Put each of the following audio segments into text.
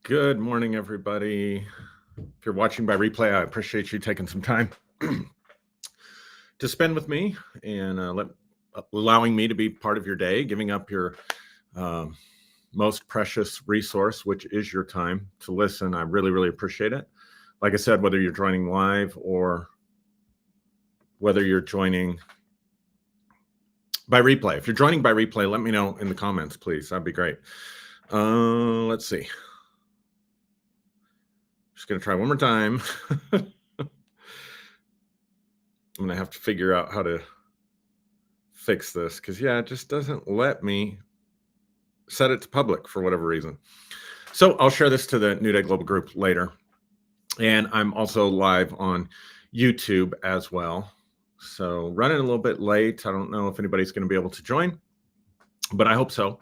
Good morning, everybody. If you're watching by replay, I appreciate you taking some time to spend with me and allowing me to be part of your day, giving up your um, most precious resource, which is your time to listen. I really, really appreciate it. Like I said, whether you're joining live or whether you're joining by replay. If you're joining by replay, let me know in the comments, please. That'd be great. Let's see. Just going to try one more time. I'm going to have to figure out how to fix this because, yeah, it just doesn't let me set it to public for whatever reason. So I'll share this to the New Day Global group later. And I'm also live on YouTube as well. So running a little bit late. I don't know if anybody's going to be able to join, but I hope so.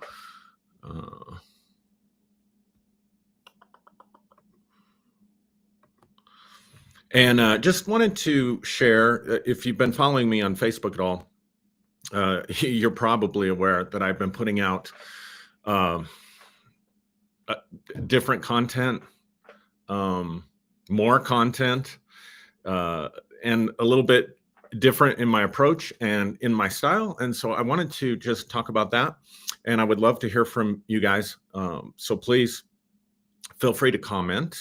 And just wanted to share, if you've been following me on Facebook at all, you're probably aware that I've been putting out different content, more content, and a little bit different in my approach and in my style. And so I wanted to just talk about that. And I would love to hear from you guys. So please feel free to comment.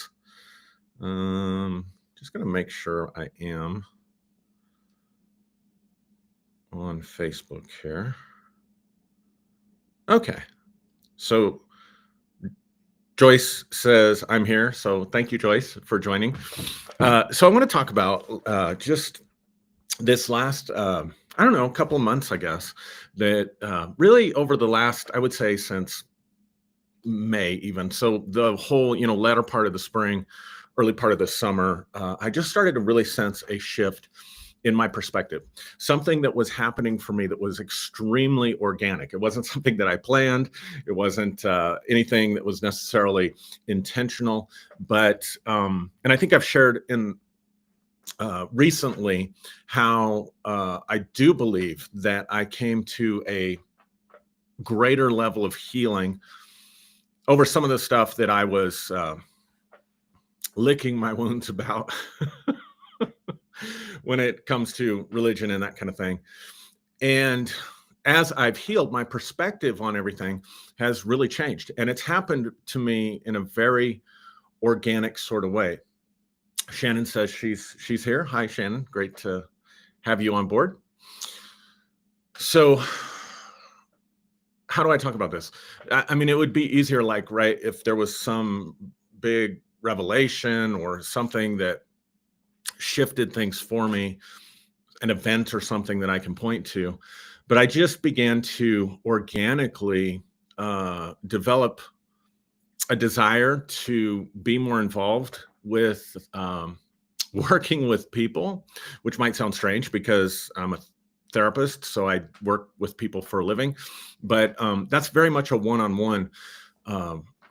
Just going to make sure I am on Facebook here. Okay. So Joyce says I'm here. So thank you, Joyce, for joining. So I want to talk about just this last, I don't know, couple of months, I guess, that really over the last, I would say since May even. So the whole, latter part of the spring, early part of the summer, I just started to really sense a shift in my perspective, something that was happening for me that was extremely organic. It wasn't something that I planned. It wasn't anything that was necessarily intentional. But, and I think I've shared in recently how I do believe that I came to a greater level of healing over some of the stuff that I was licking my wounds about when it comes to religion and that kind of thing. And as I've healed, my perspective on everything has really changed. And it's happened to me in a very organic sort of way. Shannon says she's here. Hi, Shannon. Great to have you on board. So how do I talk about this? I mean, it would be easier, like, right, if there was some big revelation or something that shifted things for me, an event or something that I can point to. But I just began to organically develop a desire to be more involved with working with people, which might sound strange because I'm a therapist, so I work with people for a living. But that's very much a one-on-one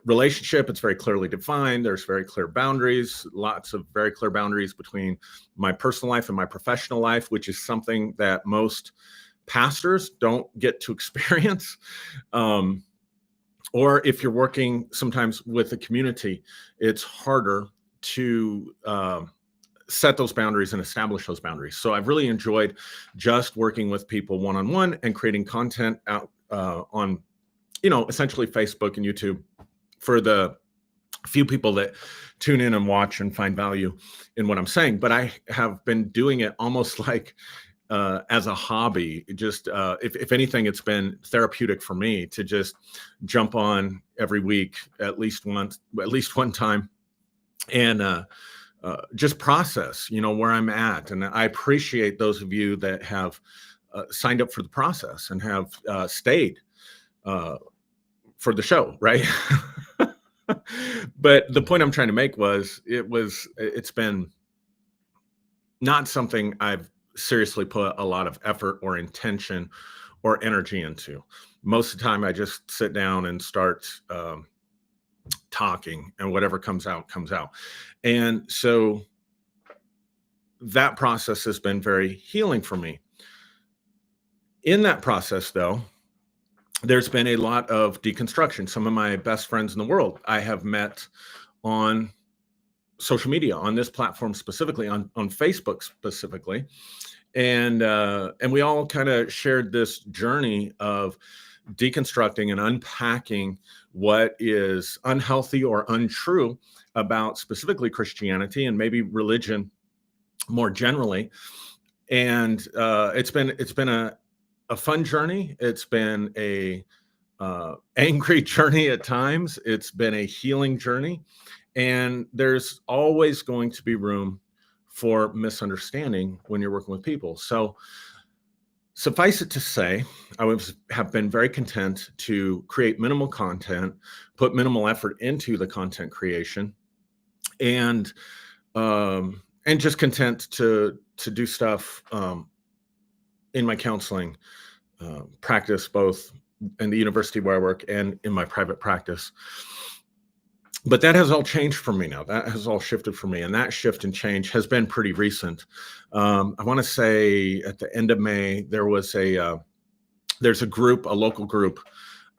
relationship. It's very clearly defined. There's very clear boundaries, lots of very clear boundaries between my personal life and my professional life, which is something that most pastors don't get to experience. Or if you're working sometimes with a community, it's harder to set those boundaries and establish those boundaries. So I've really enjoyed just working with people one-on-one and creating content out on, essentially Facebook and YouTube for the few people that tune in and watch and find value in what I'm saying. But I have been doing it almost like as a hobby. Just if anything, it's been therapeutic for me to just jump on every week, at least one time, and just process, where I'm at. And I appreciate those of you that have signed up for the process and have stayed for the show, right? But the point I'm trying to make was it's been not something I've seriously put a lot of effort or intention or energy into. Most of the time I just sit down and start talking, and whatever comes out comes out. And so that process has been very healing for me. In that process, though, there's been a lot of deconstruction. Some of my best friends in the world I have met on social media, on this platform specifically, on Facebook specifically. And we all kind of shared this journey of deconstructing and unpacking what is unhealthy or untrue about specifically Christianity and maybe religion more generally. And it's been a fun journey. It's been a angry journey at times. It's been a healing journey, and there's always going to be room for misunderstanding when you're working with people. So suffice it to say, have been very content to create minimal content, put minimal effort into the content creation, and just content to do stuff in my counseling practice, both in the university where I work and in my private practice. But that has all changed for me now. That has all shifted for me. And that shift and change has been pretty recent. I want to say at the end of May, there's a group, a local group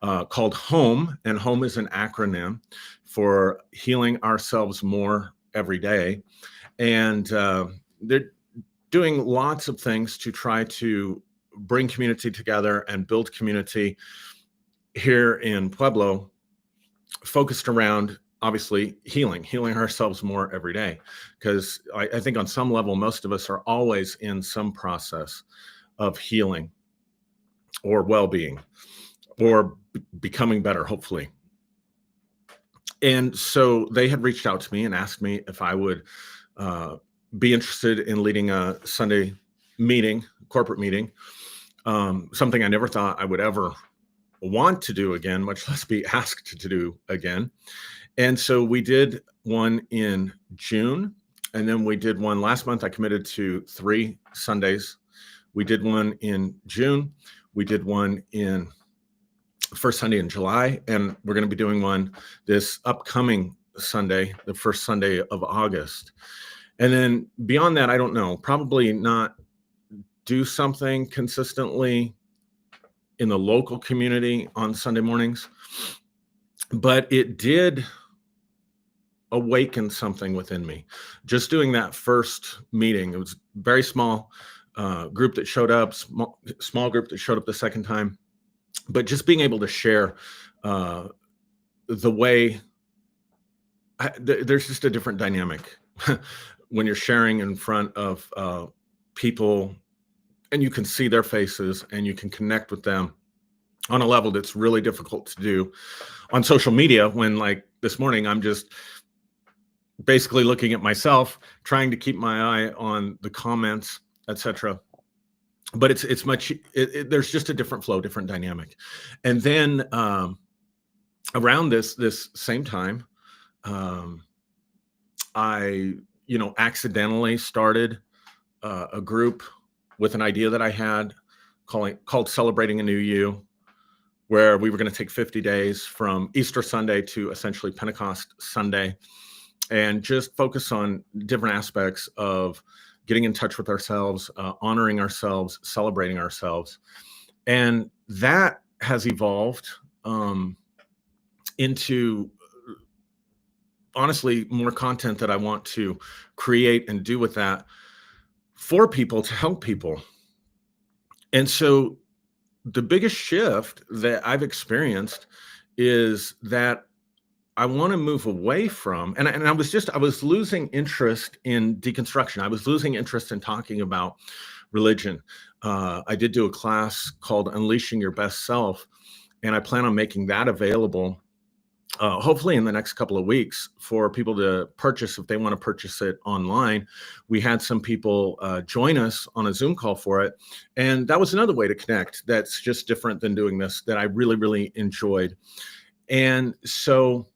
called HOME, and HOME is an acronym for Healing Ourselves More Every Day. And they're doing lots of things to try to bring community together and build community here in Pueblo, focused around obviously healing ourselves more every day. Because I think on some level, most of us are always in some process of healing or well-being or becoming better, hopefully. And so they had reached out to me and asked me if I would be interested in leading a Sunday meeting, corporate meeting, something I never thought I would ever want to do again, much less be asked to do again. And so we did one in June, and then we did one last month. I committed to 3 Sundays. We did one in June. We did one in first Sunday in July, and we're going to be doing one this upcoming Sunday, the first Sunday of August. And then beyond that, I don't know, probably not do something consistently in the local community on Sunday mornings, but it did awaken something within me. Just doing that first meeting, it was very small group that showed up, small group that showed up the second time, but just being able to share the way there's just a different dynamic when you're sharing in front of people and you can see their faces and you can connect with them on a level that's really difficult to do on social media, when like this morning, I'm just basically looking at myself, trying to keep my eye on the comments, etc. But it's much, there's just a different flow, different dynamic. And then around this same time, I, accidentally started a group with an idea that I had called Celebrating a New You, where we were going to take 50 days from Easter Sunday to essentially Pentecost Sunday and just focus on different aspects of getting in touch with ourselves, honoring ourselves, celebrating ourselves. And that has evolved into honestly more content that I want to create and do with that for people, to help people. And so the biggest shift that I've experienced is that I want to move away from, and I was losing interest in deconstruction. I was losing interest in talking about religion. I did do a class called Unleashing Your Best Self, and I plan on making that available hopefully in the next couple of weeks for people to purchase if they want to purchase it online. We had some people join us on a Zoom call for it. And that was another way to connect that's just different than doing this, that I really, really enjoyed. And so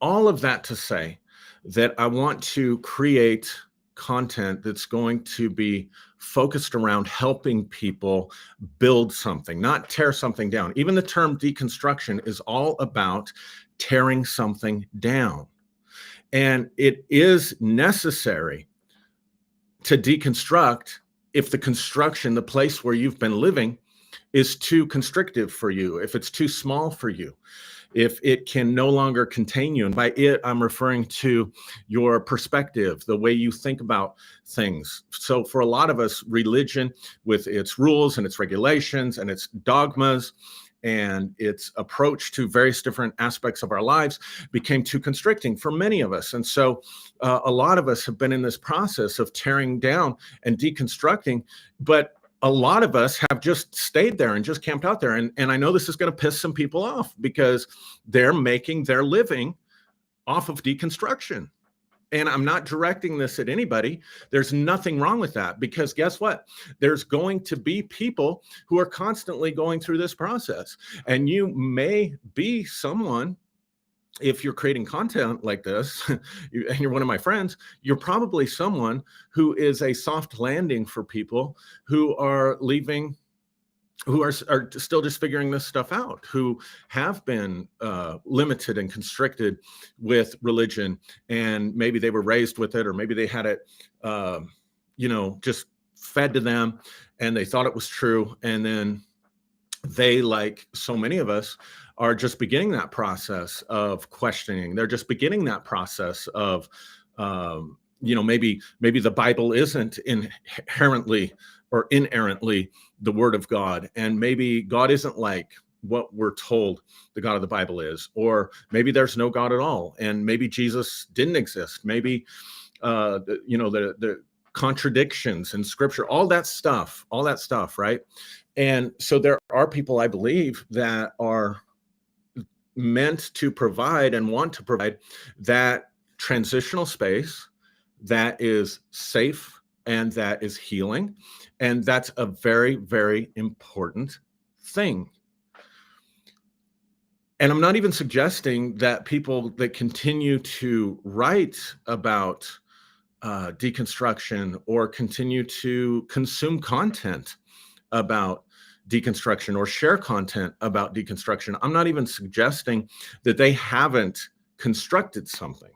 all of that to say that I want to create content that's going to be focused around helping people build something, not tear something down. Even the term deconstruction is all about tearing something down. And it is necessary to deconstruct if the construction, the place where you've been living, is too constrictive for you, if it's too small for you. if it can no longer contain you, and by it, I'm referring to your perspective, the way you think about things. So for a lot of us, religion with its rules and its regulations and its dogmas and its approach to various different aspects of our lives became too constricting for many of us. And so a lot of us have been in this process of tearing down and deconstructing, but a lot of us have just stayed there and just camped out there. And I know this is going to piss some people off because they're making their living off of deconstruction. And I'm not directing this at anybody. There's nothing wrong with that, because guess what? There's going to be people who are constantly going through this process. And you may be someone, if you're creating content like this, and you're one of my friends, you're probably someone who is a soft landing for people who are leaving, who are still just figuring this stuff out, who have been limited and constricted with religion, and maybe they were raised with it, or maybe they had it, just fed to them, and they thought it was true, and then they, like so many of us, are just beginning that process of questioning. They're just beginning that process of, maybe the Bible isn't inherently or inerrantly the word of God. And maybe God isn't like what we're told the God of the Bible is, or maybe there's no God at all. And maybe Jesus didn't exist. Maybe, the contradictions in scripture, all that stuff, right? And so there are people, I believe, that are meant to provide and want to provide that transitional space that is safe and that is healing. And that's a very, very important thing. And I'm not even suggesting that people that continue to write about deconstruction or continue to consume content about deconstruction or share content about deconstruction, I'm not even suggesting that they haven't constructed something.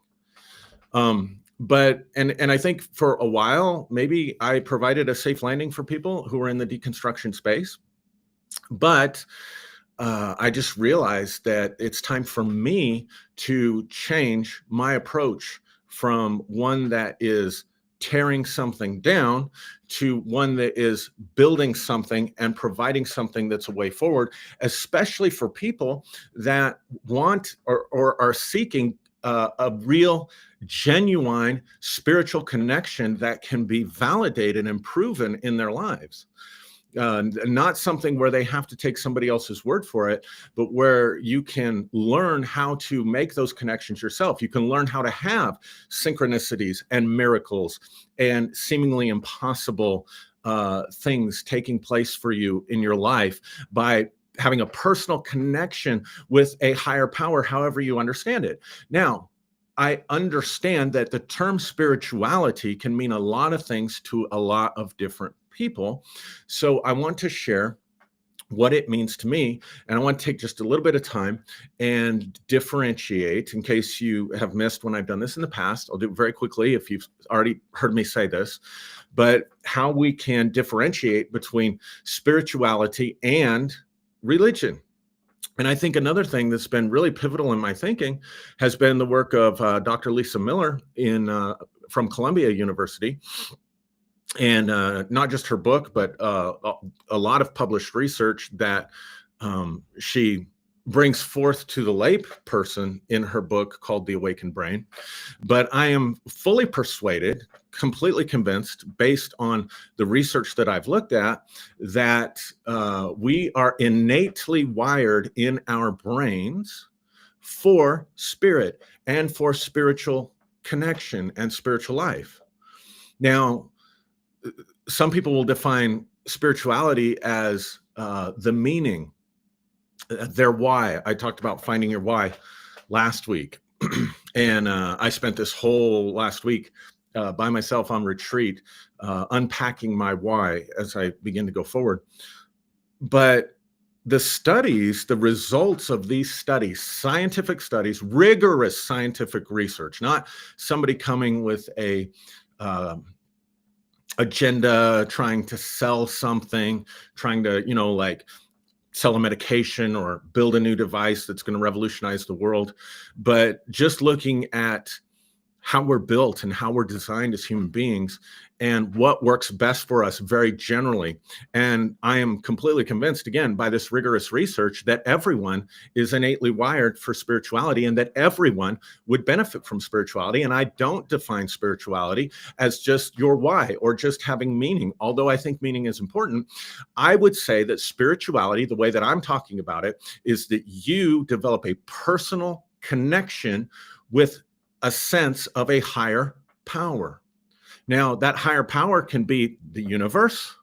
But I think for a while, maybe I provided a safe landing for people who were in the deconstruction space. But I just realized that it's time for me to change my approach from one that is tearing something down to one that is building something and providing something that's a way forward, especially for people that want or are seeking a real, genuine spiritual connection that can be validated and proven in their lives. Not something where they have to take somebody else's word for it, but where you can learn how to make those connections yourself. You can learn how to have synchronicities and miracles and seemingly impossible things taking place for you in your life by having a personal connection with a higher power, however you understand it. Now, I understand that the term spirituality can mean a lot of things to a lot of different people. So I want to share what it means to me. And I want to take just a little bit of time and differentiate, in case you have missed when I've done this in the past. I'll do it very quickly if you've already heard me say this, but how we can differentiate between spirituality and religion. And I think another thing that's been really pivotal in my thinking has been the work of Dr. Lisa Miller from Columbia University. And not just her book, but a lot of published research that she brings forth to the lay person in her book called The Awakened Brain. But I am fully persuaded, completely convinced, based on the research that I've looked at, that we are innately wired in our brains for spirit and for spiritual connection and spiritual life. Now, some people will define spirituality as the meaning, their why. I talked about finding your why last week. And I spent this whole last week by myself on retreat, unpacking my why as I begin to go forward. But the studies, the results of these studies, scientific studies, rigorous scientific research, not somebody coming with a agenda, trying to sell something, trying to, sell a medication or build a new device that's going to revolutionize the world, but just looking at how we're built and how we're designed as human beings and what works best for us very generally. And I am completely convinced, again, by this rigorous research, that everyone is innately wired for spirituality and that everyone would benefit from spirituality. And I don't define spirituality as just your why or just having meaning, although I think meaning is important. I would say that spirituality, the way that I'm talking about it, is that you develop a personal connection with a sense of a higher power. Now, that higher power can be the universe.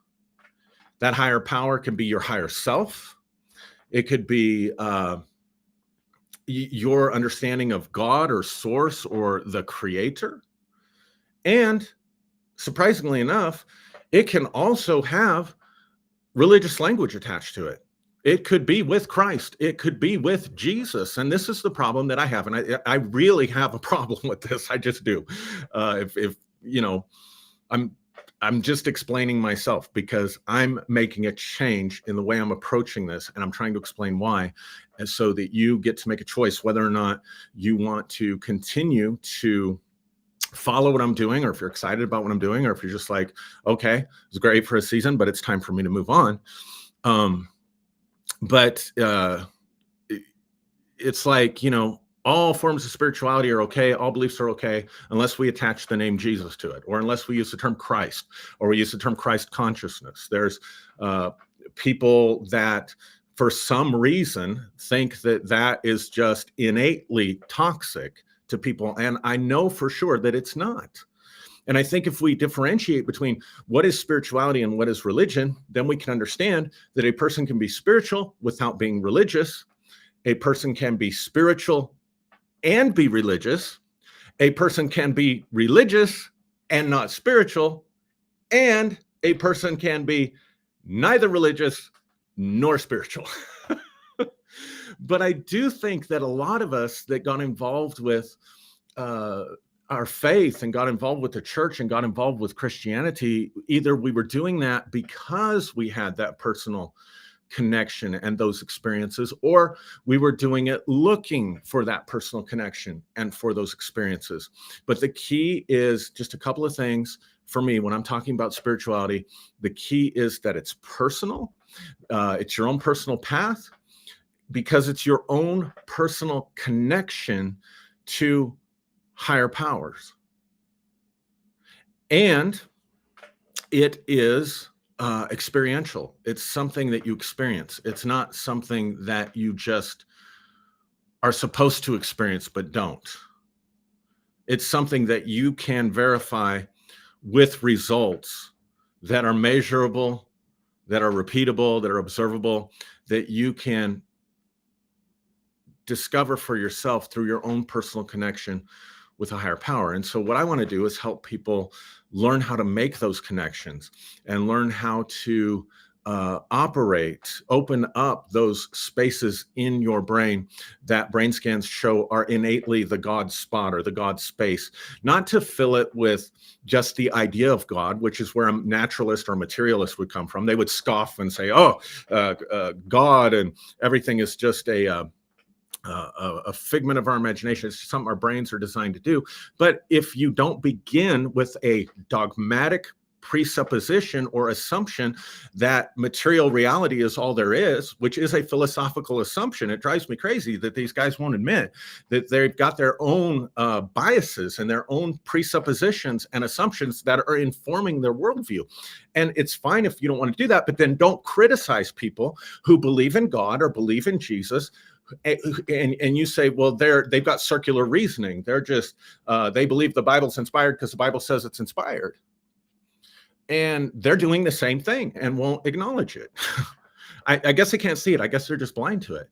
That higher power can be your higher self. It could be your understanding of God or source or the creator. And surprisingly enough, it can also have religious language attached to it. It could be with Christ. It could be with Jesus. And this is the problem that I have. And I really have a problem with this. I just do. If you know, I'm just explaining myself because I'm making a change in the way I'm approaching this. And I'm trying to explain why. And so that you get to make a choice whether or not you want to continue to follow what I'm doing, or if you're excited about what I'm doing, or if you're just like, okay, it's great for a season, but it's time for me to move on. But it's like, all forms of spirituality are okay. All beliefs are okay, unless we attach the name Jesus to it, or unless we use the term Christ, or we use the term Christ consciousness. There's people that, for some reason, think that that is just innately toxic to people. And I know for sure that it's not. And I think if we differentiate between what is spirituality and what is religion, then we can understand that a person can be spiritual without being religious. A person can be spiritual and be religious. A person can be religious and not spiritual. And a person can be neither religious nor spiritual. But I do think that a lot of us that got involved with our faith and got involved with the church and got involved with Christianity, either we were doing that because we had that personal connection and those experiences, or we were doing it looking for that personal connection and for those experiences. But the key is just a couple of things for me when I'm talking about spirituality. The key is that it's personal. It's your own personal path, because it's your own personal connection to higher powers. And it is experiential. It's something that you experience. It's not something that you just are supposed to experience but don't. It's something that you can verify with results that are measurable, that are repeatable, that are observable, that you can discover for yourself through your own personal connection with a higher power. And so what I want to do is help people learn how to make those connections and learn how to operate, open up those spaces in your brain that brain scans show are innately the God spot or the God space, not to fill it with just the idea of God, which is where a naturalist or materialist would come from. They would scoff and say, God and everything is just a figment of our imagination. It's something our brains are designed to do. But if you don't begin with a dogmatic presupposition or assumption that material reality is all there is, which is a philosophical assumption, it drives me crazy that these guys won't admit that they've got their own biases and their own presuppositions and assumptions that are informing their worldview. And it's fine if you don't want to do that, but then don't criticize people who believe in God or believe in Jesus. And you say, well, they've got circular reasoning. They're just, they believe the Bible's inspired because the Bible says it's inspired. And they're doing the same thing and won't acknowledge it. I guess they can't see it. I guess they're just blind to it.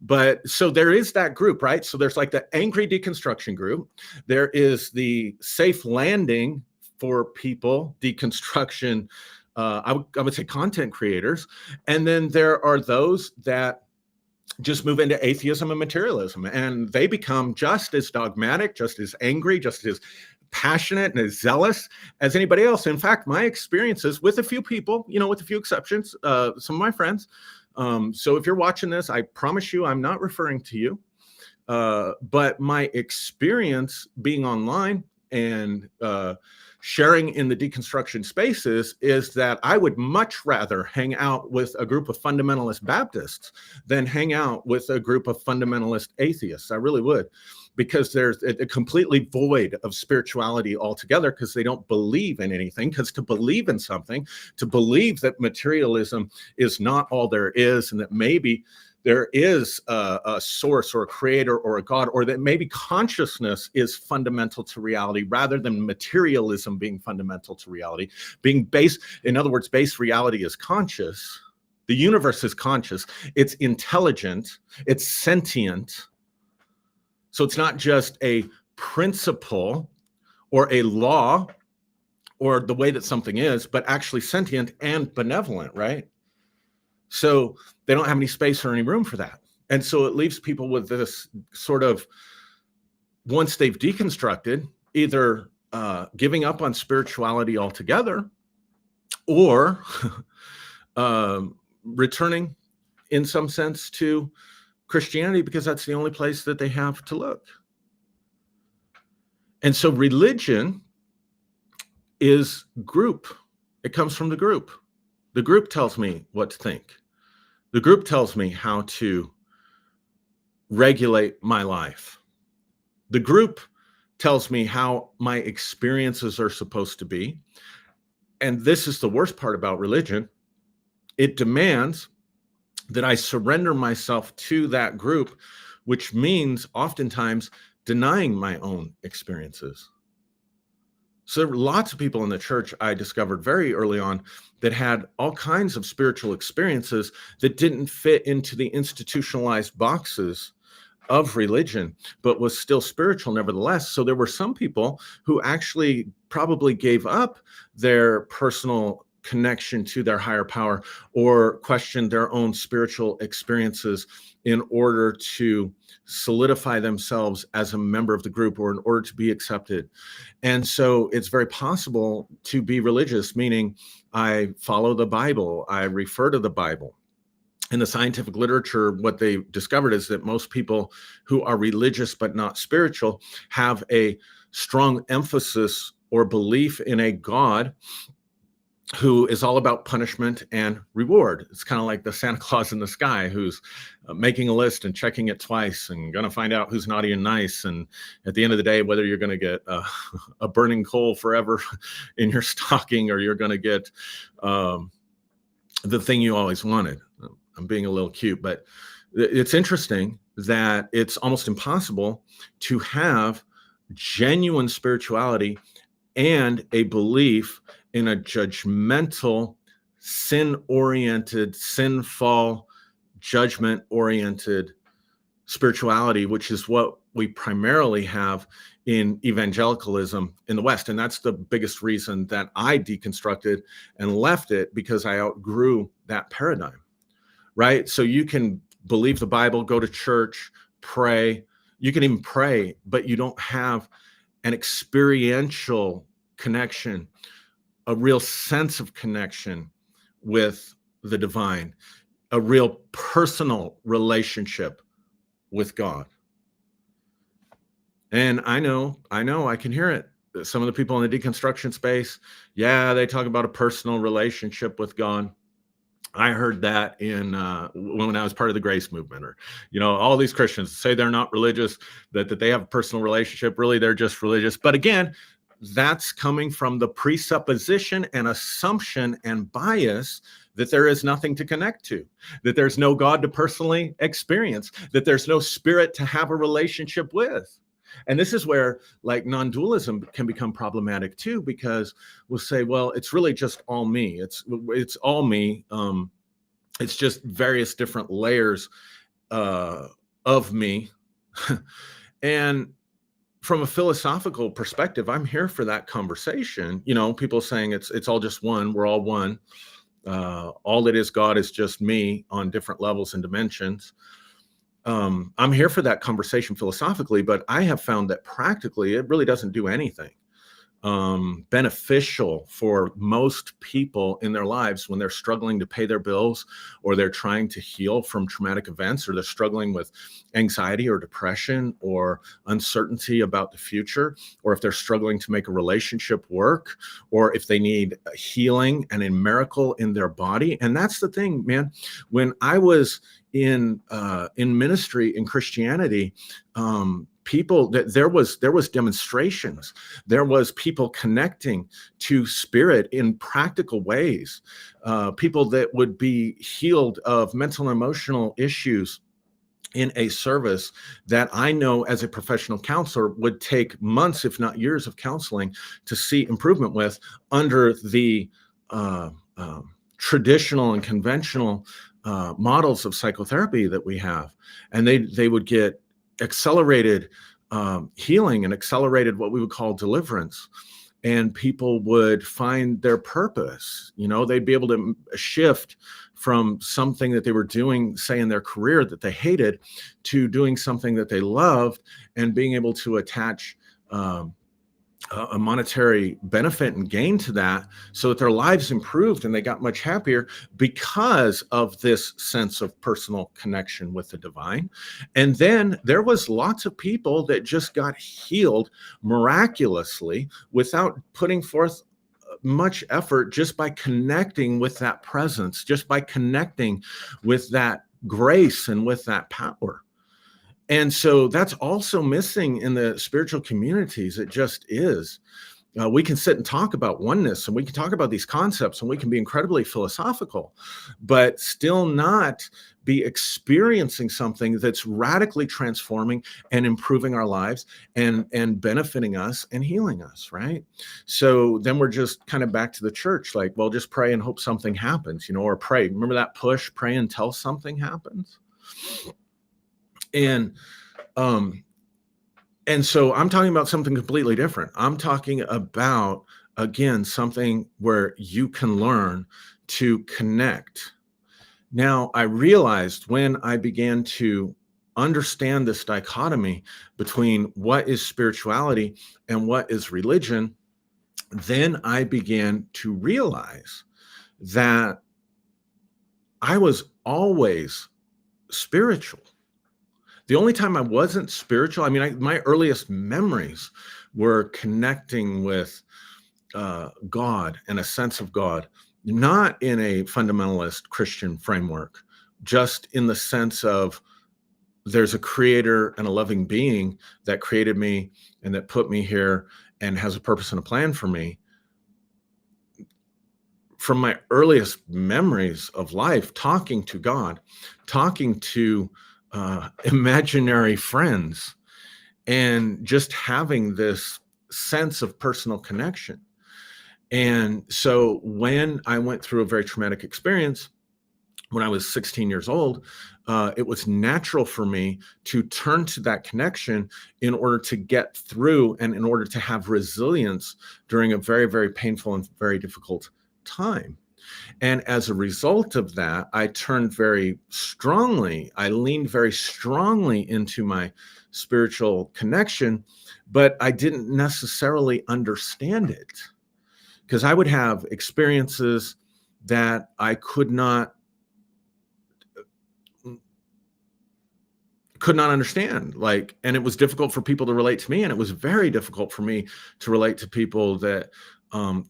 But so there is that group, right? So there's like the angry deconstruction group. There is the safe landing for people, deconstruction, I would say content creators. And then there are those that just move into atheism and materialism, and they become just as dogmatic, just as angry, just as passionate and as zealous as anybody else. In fact, my experiences with a few people, with a few exceptions, some of my friends, So if you're watching this, I promise you, I'm not referring to you. But my experience being online and sharing in the deconstruction spaces is that I would much rather hang out with a group of fundamentalist Baptists than hang out with a group of fundamentalist atheists. I really would, because there's a completely void of spirituality altogether, because they don't believe in anything. Because to believe in something, to believe that materialism is not all there is, and that maybe there is a source or a creator or a God, or that maybe consciousness is fundamental to reality rather than materialism being fundamental to reality. Being base, in other words, base reality is conscious. The universe is conscious. It's intelligent. It's sentient. So it's not just a principle or a law or the way that something is, but actually sentient and benevolent, right? So they don't have any space or any room for that. And so it leaves people with this sort of, once they've deconstructed, either giving up on spirituality altogether, or returning in some sense to Christianity, because that's the only place that they have to look. And so religion is group. It comes from the group. The group tells me what to think. The group tells me how to regulate my life. The group tells me how my experiences are supposed to be. And this is the worst part about religion. It demands that I surrender myself to that group, which means oftentimes denying my own experiences. So there were lots of people in the church I discovered very early on that had all kinds of spiritual experiences that didn't fit into the institutionalized boxes of religion, but was still spiritual nevertheless. So there were some people who actually probably gave up their personal connection to their higher power, or questioned their own spiritual experiences in order to solidify themselves as a member of the group, or in order to be accepted. And so it's very possible to be religious, meaning I follow the Bible, I refer to the Bible. In the scientific literature, what they discovered is that most people who are religious but not spiritual have a strong emphasis or belief in a God who is all about punishment and reward. It's kind of like the Santa Claus in the sky, who's making a list and checking it twice and going to find out who's naughty and nice. And at the end of the day, whether you're going to get a burning coal forever in your stocking, or you're going to get the thing you always wanted. I'm being a little cute, but it's interesting that it's almost impossible to have genuine spirituality and a belief in a judgmental, sin-oriented, sinful, judgment-oriented spirituality, which is what we primarily have in evangelicalism in the West. And that's the biggest reason that I deconstructed and left it, because I outgrew that paradigm, right? So you can believe the Bible, go to church, pray. You can even pray, but you don't have an experiential connection, a real sense of connection with the divine, a real personal relationship with God. And I know, I can hear it. Some of the people in the deconstruction space, yeah, they talk about a personal relationship with God. I heard that in when I was part of the Grace movement, or, all these Christians say they're not religious, that they have a personal relationship. Really, they're just religious. But again, that's coming from the presupposition and assumption and bias that there is nothing to connect to, that there's no God to personally experience, that there's no spirit to have a relationship with. And this is where, like, non-dualism can become problematic too, because we'll say, well, it's really just all me. It's all me. It's just various different layers of me. And from a philosophical perspective, I'm here for that conversation. People saying it's all just one. We're all one. All that is God is just me on different levels and dimensions. I'm here for that conversation philosophically, but I have found that practically it really doesn't do anything. beneficial for most people in their lives when they're struggling to pay their bills, or they're trying to heal from traumatic events, or they're struggling with anxiety or depression or uncertainty about the future, or if they're struggling to make a relationship work, or if they need a healing and a miracle in their body. And that's the thing, man. When I was in ministry in Christianity, people that there was demonstrations, there was people connecting to spirit in practical ways, people that would be healed of mental and emotional issues in a service that I know as a professional counselor would take months, if not years, of counseling to see improvement with, under the traditional and conventional models of psychotherapy that we have. And they would get accelerated healing and accelerated what we would call deliverance. And people would find their purpose. They'd be able to shift from something that they were doing, say, in their career that they hated, to doing something that they loved, and being able to attach a monetary benefit and gain to that, so that their lives improved and they got much happier because of this sense of personal connection with the divine. And then there was lots of people that just got healed miraculously without putting forth much effort, just by connecting with that presence, just by connecting with that grace and with that power. And so that's also missing in the spiritual communities. It just is. We can sit and talk about oneness, and we can talk about these concepts, and we can be incredibly philosophical, but still not be experiencing something that's radically transforming and improving our lives and benefiting us and healing us, right? So then we're just kind of back to the church, like, well, just pray and hope something happens, or pray. Remember that push, pray until something happens? And so I'm talking about something completely different. I'm talking about, again, something where you can learn to connect. Now, I realized when I began to understand this dichotomy between what is spirituality and what is religion, then I began to realize that I was always spiritual. The only time I wasn't spiritual, my earliest memories were connecting with God and a sense of God, not in a fundamentalist Christian framework, just in the sense of there's a creator and a loving being that created me and that put me here and has a purpose and a plan for me. From my earliest memories of life, talking to God, talking to imaginary friends, and just having this sense of personal connection. And so when I went through a very traumatic experience when I was 16 years old, it was natural for me to turn to that connection in order to get through and in order to have resilience during a very, very painful and very difficult time. And as a result of that, I leaned very strongly into my spiritual connection, but I didn't necessarily understand it, because I would have experiences that I could not understand, and it was difficult for people to relate to me, and it was very difficult for me to relate to people that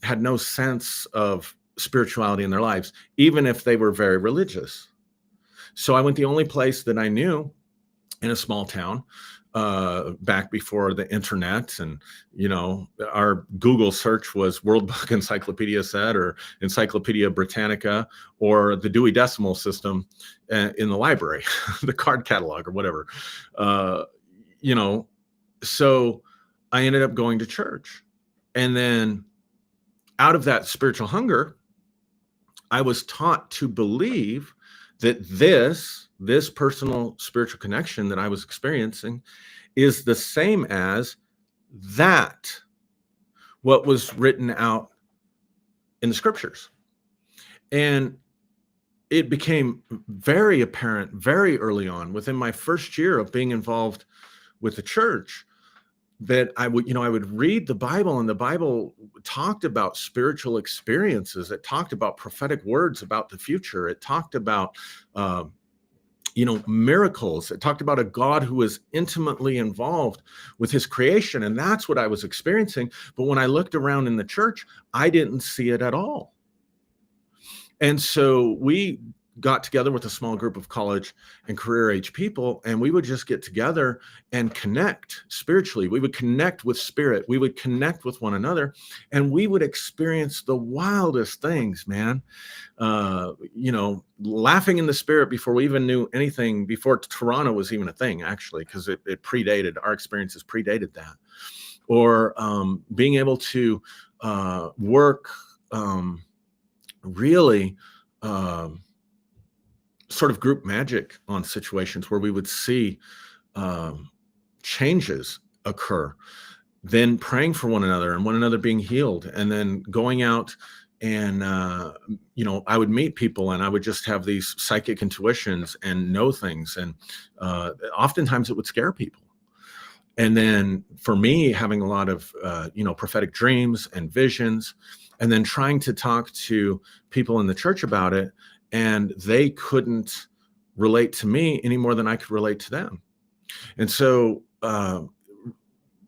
had no sense of spirituality in their lives, even if they were very religious. So I went the only place that I knew in a small town, back before the internet, and our Google search was World Book Encyclopedia Set or Encyclopedia Britannica or the Dewey Decimal System in the library, the card catalog or whatever. So I ended up going to church, and then out of that spiritual hunger, I was taught to believe that this personal spiritual connection that I was experiencing is the same as what was written out in the scriptures. And it became very apparent very early on, within my first year of being involved with the church, that I would read the Bible, and the Bible talked about spiritual experiences. It talked about prophetic words about the future. It talked about, uh, miracles. It talked about a God who was intimately involved with his creation. And that's what I was experiencing. But when I looked around in the church, I didn't see it at all. And so we got together with a small group of college and career age people, and we would just get together and connect spiritually. We would connect with spirit. We would connect with one another, and we would experience the wildest things, man. Laughing in the spirit before we even knew anything, before Toronto was even a thing, actually, because it predated, our experiences predated that. Or being able to work really sort of group magic on situations where we would see changes occur, then praying for one another and one another being healed, and then going out and I would meet people and I would just have these psychic intuitions and know things, and oftentimes it would scare people. And then for me, having a lot of prophetic dreams and visions, and then trying to talk to people in the church about it, and they couldn't relate to me any more than I could relate to them. And so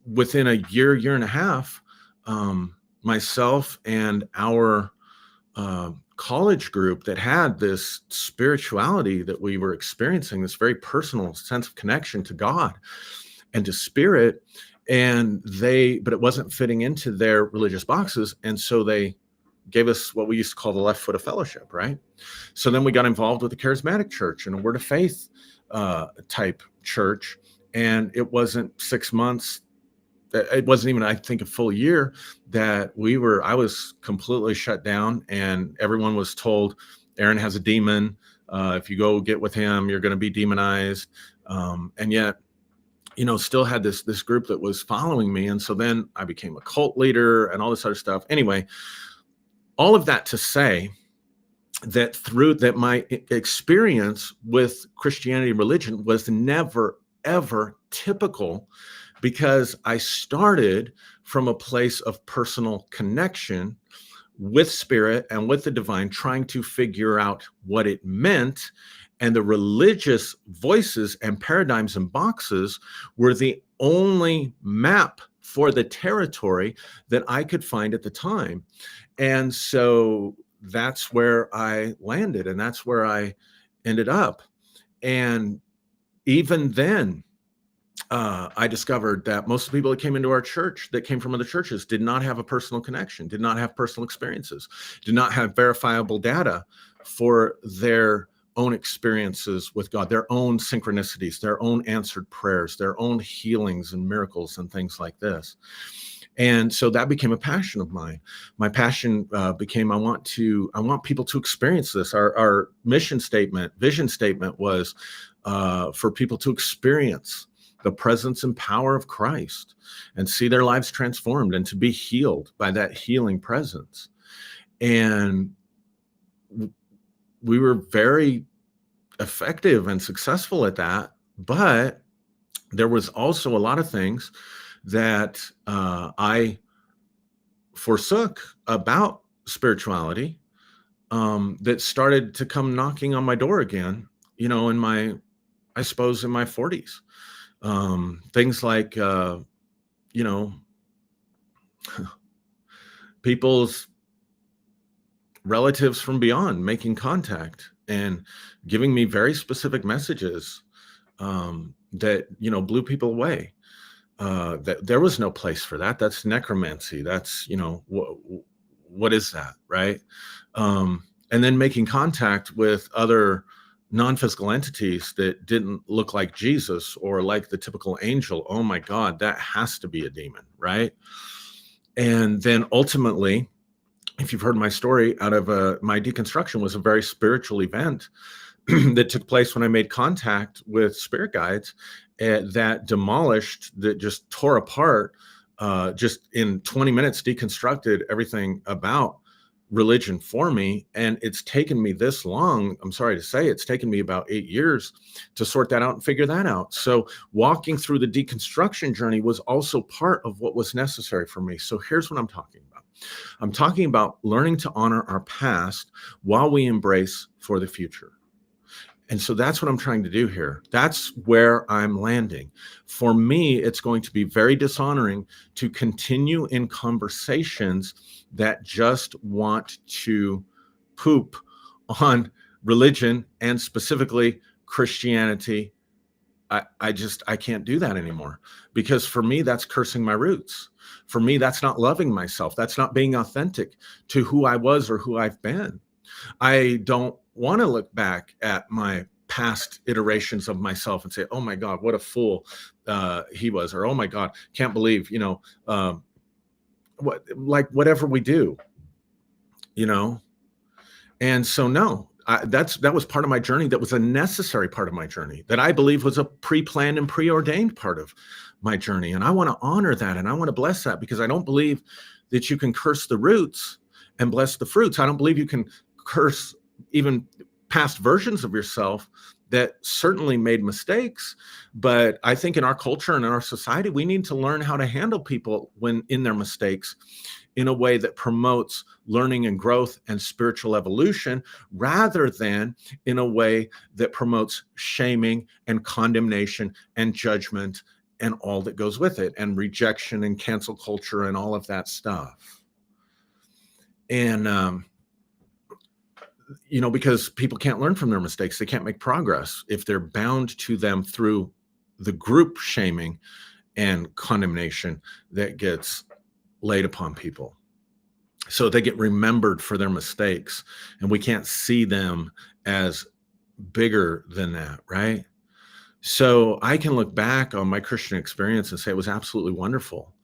within a year and a half, myself and our college group that had this spirituality that we were experiencing, this very personal sense of connection to God and to spirit, but it wasn't fitting into their religious boxes. And so they gave us what we used to call the left foot of fellowship, right? So then we got involved with the charismatic church and a word of faith type church. And it wasn't 6 months, it wasn't even, I think, a full year that I was completely shut down, and everyone was told, Aaron has a demon. If you go get with him, you're going to be demonized. And yet, still had this group that was following me. And so then I became a cult leader and all this other stuff. Anyway, all of that to say that my experience with Christianity and religion was never, ever typical, because I started from a place of personal connection with spirit and with the divine, trying to figure out what it meant. And the religious voices and paradigms and boxes were the only map for the territory that I could find at the time. And so that's where I landed, and that's where I ended up. And even then, I discovered that most of the people that came into our church, that came from other churches, did not have a personal connection, did not have personal experiences, did not have verifiable data for their own experiences with God, their own synchronicities, their own answered prayers, their own healings and miracles and things like this. And so that became a passion of mine. My passion became, I want people to experience this. Our mission statement, vision statement was for people to experience the presence and power of Christ and see their lives transformed and to be healed by that healing presence. And we were very effective and successful at that, but there was also a lot of things that I forsook about spirituality that started to come knocking on my door again, in my 40s. Things like, people's relatives from beyond making contact and giving me very specific messages that, blew people away. That there was no place for that. That's necromancy. That's, what is that, right? And then making contact with other non-physical entities that didn't look like Jesus or like the typical angel. Oh my God, that has to be a demon, right? And then ultimately, if you've heard my story, out of my deconstruction was a very spiritual event that took place when I made contact with spirit guides that just tore apart, just in 20 minutes, deconstructed everything about religion for me. And it's taken me this long. I'm sorry to say, it's taken me about 8 years to sort that out and figure that out. So walking through the deconstruction journey was also part of what was necessary for me. So here's what I'm talking about. I'm talking about learning to honor our past while we embrace for the future. And so that's what I'm trying to do here. That's where I'm landing. For me, it's going to be very dishonoring to continue in conversations that just want to poop on religion and specifically Christianity. I can't do that anymore, because for me, that's cursing my roots. For me, that's not loving myself. That's not being authentic to who I was or who I've been. I don't want to look back at my past iterations of myself and say, oh my God, what a fool he was, or oh my God, can't believe, whatever we do, And so, no, that was part of my journey. That was a necessary part of my journey that I believe was a pre-planned and preordained part of my journey. And I want to honor that. And I want to bless that, because I don't believe that you can curse the roots and bless the fruits. I don't believe you can curse even past versions of yourself that certainly made mistakes. But I think in our culture and in our society, we need to learn how to handle people when in their mistakes in a way that promotes learning and growth and spiritual evolution, rather than in a way that promotes shaming and condemnation and judgment and all that goes with it, and rejection and cancel culture and all of that stuff. And, because people can't learn from their mistakes, they can't make progress if they're bound to them through the group shaming and condemnation that gets laid upon people. So they get remembered for their mistakes, and we can't see them as bigger than that, right? So I can look back on my Christian experience and say it was absolutely wonderful.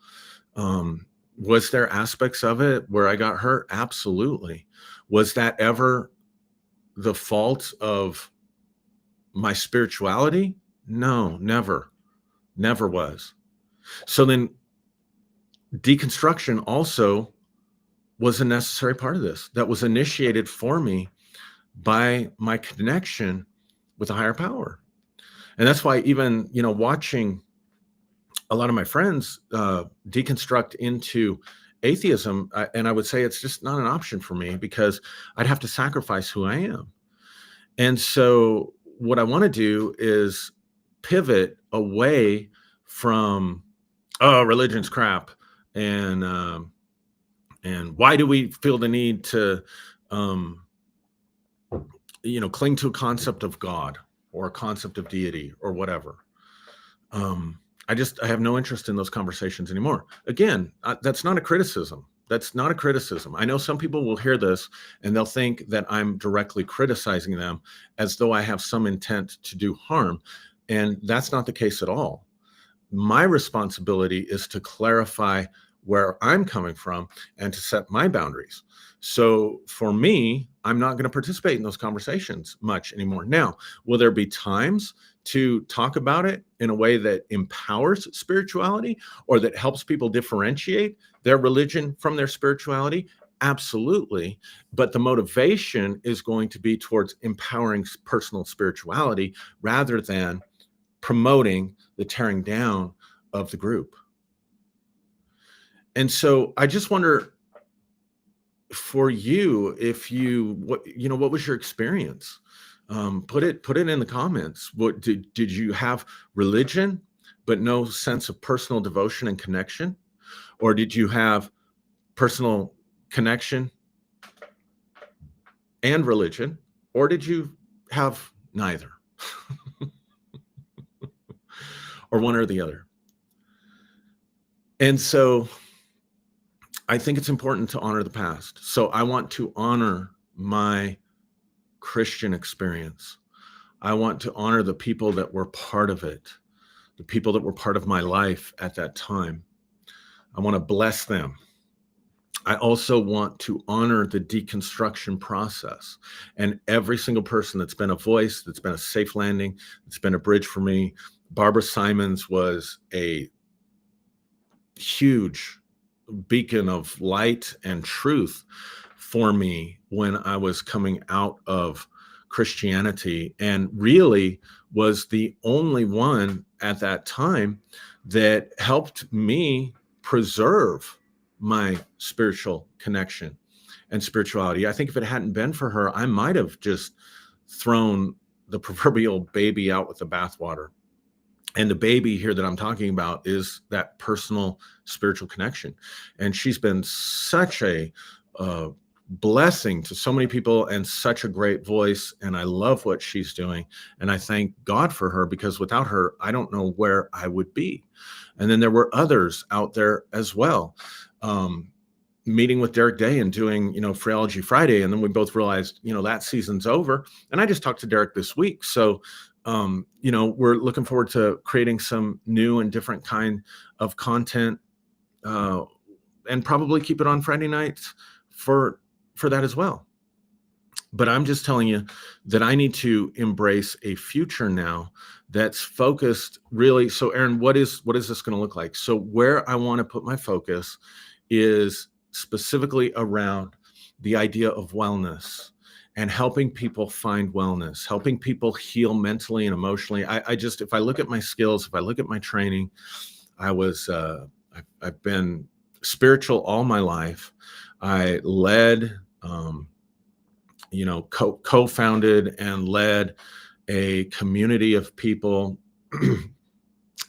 Was there aspects of it where I got hurt? Absolutely. Was that ever the fault of my spirituality? No, never. Never was. So then deconstruction also was a necessary part of this, that was initiated for me by my connection with a higher power. And that's why even, watching a lot of my friends deconstruct into atheism, and I would say it's just not an option for me, because I'd have to sacrifice who I am. And so what I want to do is pivot away from, religion's crap, and why do we feel the need to, cling to a concept of God or a concept of deity or whatever. I have no interest in those conversations anymore. Again, that's not a criticism. That's not a criticism. I know some people will hear this and they'll think that I'm directly criticizing them as though I have some intent to do harm. And that's not the case at all. My responsibility is to clarify where I'm coming from and to set my boundaries. So for me, I'm not going to participate in those conversations much anymore. Now, will there be times to talk about it in a way that empowers spirituality or that helps people differentiate their religion from their spirituality? Absolutely. But the motivation is going to be towards empowering personal spirituality rather than promoting the tearing down of the group. And so I just wonder, for you, what was your experience? Put it in the comments. What did you have religion, but no sense of personal devotion and connection? Or did you have personal connection and religion? Or did you have neither? Or one or the other? And so I think it's important to honor the past. So I want to honor my Christian experience. I want to honor the people that were part of it, the people that were part of my life at that time. I want to bless them. I also want to honor the deconstruction process and every single person that's been a voice, that's been a safe landing, that's been a bridge for me. Barbara Simons was a huge beacon of light and truth for me when I was coming out of Christianity, and really was the only one at that time that helped me preserve my spiritual connection and spirituality. I think if it hadn't been for her, I might have just thrown the proverbial baby out with the bathwater. And the baby here that I'm talking about is that personal spiritual connection. And she's been such a blessing to so many people and such a great voice. And I love what she's doing. And I thank God for her, because without her, I don't know where I would be. And then there were others out there as well. Meeting with Derek Day and doing, Phreology Friday. And then we both realized, that season's over. And I just talked to Derek this week. So, we're looking forward to creating some new and different kind of content, and probably keep it on Friday nights for that as well. But I'm just telling you that I need to embrace a future now that's focused really. So Aaron, what is this going to look like? So where I want to put my focus is specifically around the idea of wellness and helping people find wellness, helping people heal mentally and emotionally. If I look at my skills, if I look at my training, I've been spiritual all my life. I led, co-founded and led a community of people.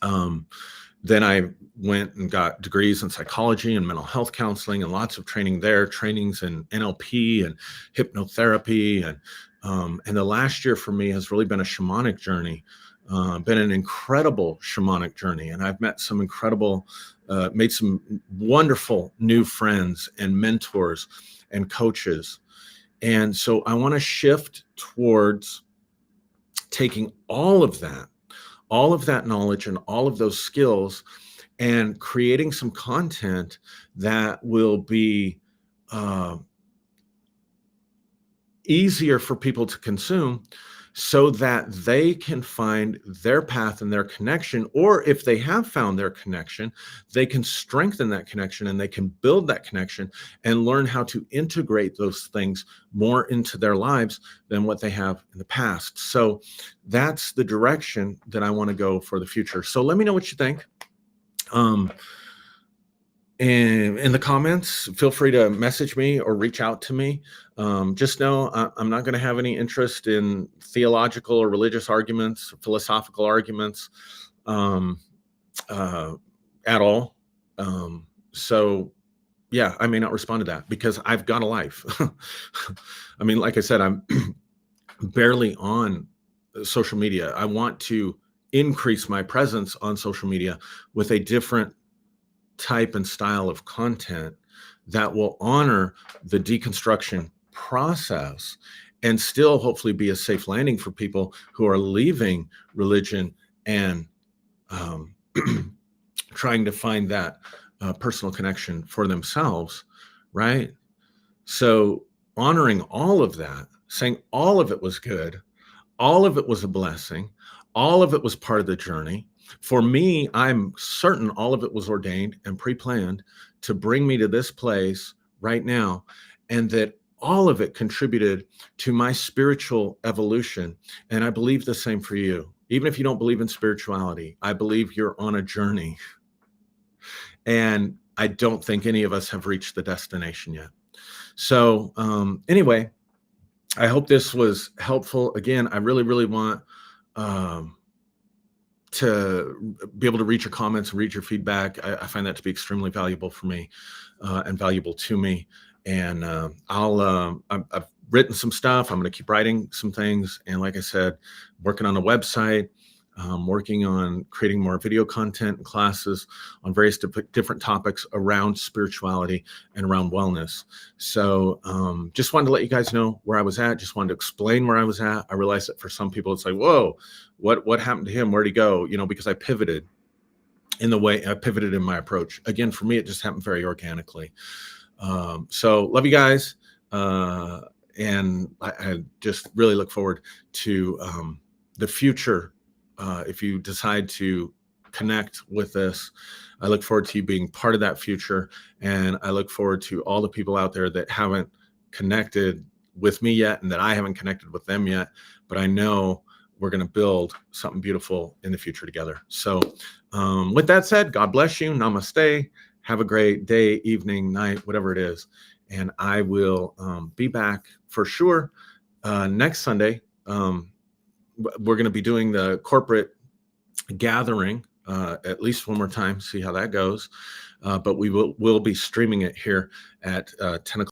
Then I went and got degrees in psychology and mental health counseling and lots of training there, trainings in NLP and hypnotherapy. And the last year for me has really been a shamanic journey, been an incredible shamanic journey. And I've met some incredible, made some wonderful new friends and mentors and coaches. And so I want to shift towards taking all of that knowledge and all of those skills and creating some content that will be easier for people to consume, so that they can find their path and their connection. Or if they have found their connection, they can strengthen that connection and they can build that connection and learn how to integrate those things more into their lives than what they have in the past. So that's the direction that I want to go for the future. So let me know what you think. And in the comments, feel free to message me or reach out to me. Just know I'm not going to have any interest in theological or religious arguments, philosophical arguments at all. So yeah, I may not respond to that because I've got a life. I mean, like I said, I'm barely on social media. I want to increase my presence on social media with a different type and style of content that will honor the deconstruction process and still hopefully be a safe landing for people who are leaving religion and trying to find that personal connection for themselves, right? So honoring all of that, saying all of it was good, all of it was a blessing, all of it was part of the journey. For me, I'm certain all of it was ordained and pre-planned to bring me to this place right now, and that all of it contributed to my spiritual evolution. And I believe the same for you. Even if you don't believe in spirituality, I believe you're on a journey. And I don't think any of us have reached the destination yet. So anyway, I hope this was helpful. Again, I really, really want to be able to read your comments, read your feedback. I find that to be extremely valuable for me and valuable to me. And I've written some stuff. I'm going to keep writing some things. And like I said, working on a website, working on creating more video content and classes on various different topics around spirituality and around wellness. So just wanted to let you guys know where I was at. Just wanted to explain where I was at. I realized that for some people, it's like, whoa, what happened to him? Where'd he go? Because I pivoted in the way I pivoted in my approach. Again, for me, it just happened very organically. So love you guys. And I just really look forward to the future. If you decide to connect with this, I look forward to you being part of that future. And I look forward to all the people out there that haven't connected with me yet, and that I haven't connected with them yet, but I know we're going to build something beautiful in the future together. So with that said, God bless you. Namaste. Have a great day, evening, night, whatever it is. And I will be back for sure next Sunday. We're going to be doing the corporate gathering at least one more time, see how that goes. But we'll be streaming it here at 10 o'clock.